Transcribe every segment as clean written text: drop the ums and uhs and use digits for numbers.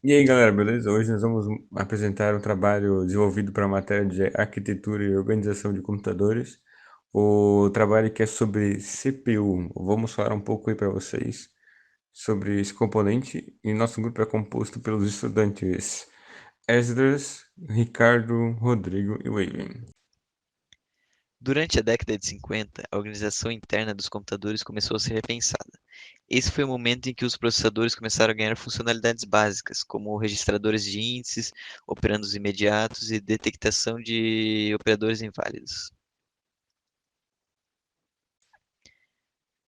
E aí, galera, beleza? Hoje nós vamos apresentar um trabalho desenvolvido para a matéria de arquitetura e organização de computadores. O trabalho que é sobre CPU. Vamos falar um pouco aí para vocês sobre esse componente. E nosso grupo é composto pelos estudantes Esdras, Ricardo, Rodrigo e Wayne. Durante a década de 50, a organização interna dos computadores começou a ser repensada. Esse foi o momento em que os processadores começaram a ganhar funcionalidades básicas, como registradores de índices, operandos imediatos e detectação de operadores inválidos.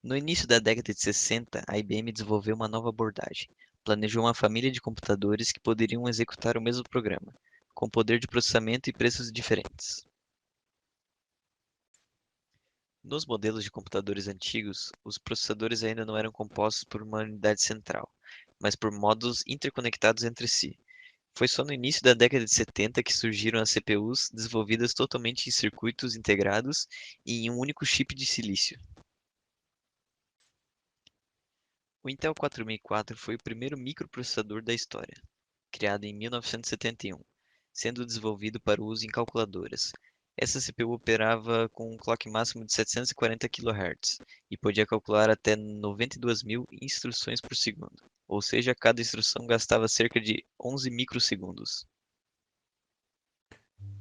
No início da década de 60, a IBM desenvolveu uma nova abordagem. Planejou uma família de computadores que poderiam executar o mesmo programa, com poder de processamento e preços diferentes. Nos modelos de computadores antigos, os processadores ainda não eram compostos por uma unidade central, mas por módulos interconectados entre si. Foi só no início da década de 70 que surgiram as CPUs desenvolvidas totalmente em circuitos integrados e em um único chip de silício. O Intel 4004 foi o primeiro microprocessador da história, criado em 1971, sendo desenvolvido para o uso em calculadoras. Essa CPU operava com um clock máximo de 740 kHz e podia calcular até 92.000 instruções por segundo, ou seja, cada instrução gastava cerca de 11 microsegundos.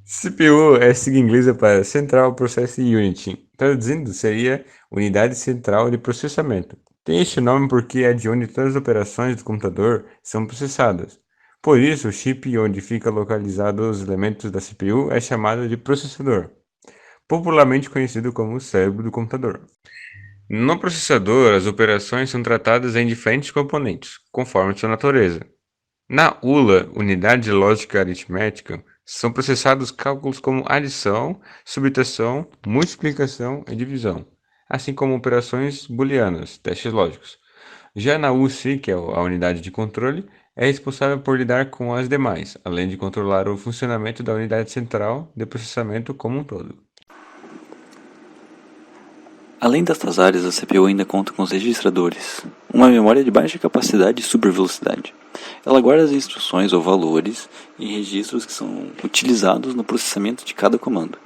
CPU é sigla inglesa para Central Processing Unit, traduzindo seria Unidade Central de Processamento. Tem este nome porque é de onde todas as operações do computador são processadas. Por isso, o chip onde fica localizado os elementos da CPU é chamado de processador, popularmente conhecido como o cérebro do computador. No processador, as operações são tratadas em diferentes componentes, conforme sua natureza. Na ULA, unidade de lógica aritmética, são processados cálculos como adição, subtração, multiplicação e divisão, assim como operações booleanas, testes lógicos. Já na UC, que é a unidade de controle, é responsável por lidar com as demais, além de controlar o funcionamento da unidade central de processamento como um todo. Além destas áreas, a CPU ainda conta com os registradores, uma memória de baixa capacidade e super velocidade. Ela guarda as instruções ou valores em registros que são utilizados no processamento de cada comando.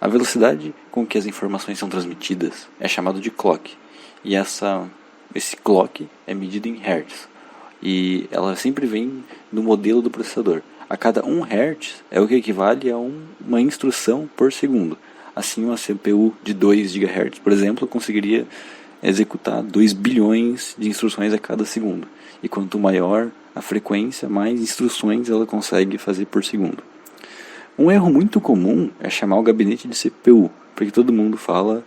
A velocidade com que as informações são transmitidas é chamada de clock, e esse clock é medido em Hz, e ela sempre vem do modelo do processador. A cada 1 Hz é o que equivale a uma instrução por segundo. Assim, uma CPU de 2 GHz, por exemplo, conseguiria executar 2 bilhões de instruções a cada segundo. E quanto maior a frequência, mais instruções ela consegue fazer por segundo. Um erro muito comum é chamar o gabinete de CPU, porque todo mundo fala,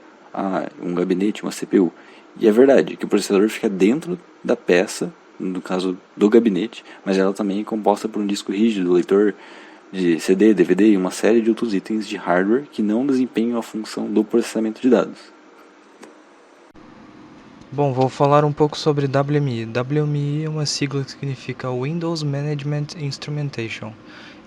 um gabinete, uma CPU. E é verdade que o processador fica dentro da peça, no caso do gabinete, mas ela também é composta por um disco rígido, leitor de CD, DVD e uma série de outros itens de hardware que não desempenham a função do processamento de dados. Bom, vou falar um pouco sobre WMI. WMI é uma sigla que significa Windows Management Instrumentation.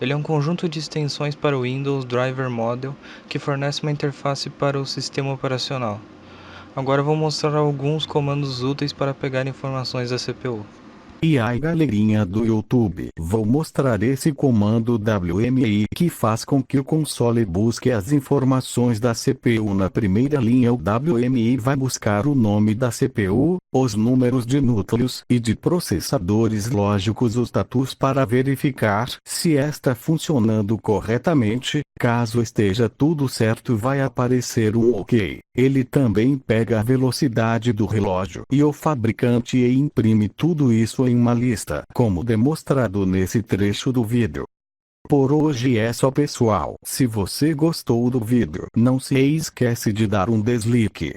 Ele é um conjunto de extensões para o Windows Driver Model que fornece uma interface para o sistema operacional. Agora vou mostrar alguns comandos úteis para pegar informações da CPU. E aí galerinha do YouTube, vou mostrar esse comando WMI que faz com que o console busque as informações da CPU na primeira linha. O WMI vai buscar o nome da CPU, os números de núcleos e de processadores lógicos, o status para verificar se está funcionando corretamente. Caso esteja tudo certo, vai aparecer um OK. Ele também pega a velocidade do relógio e o fabricante e imprime tudo isso em uma lista, como demonstrado nesse trecho do vídeo. Por hoje é só, pessoal. Se você gostou do vídeo, não se esquece de dar um dislike.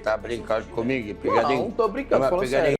Tá brincando comigo? Pegadinho? Não, tô brincando, falando Pegadinho. sério.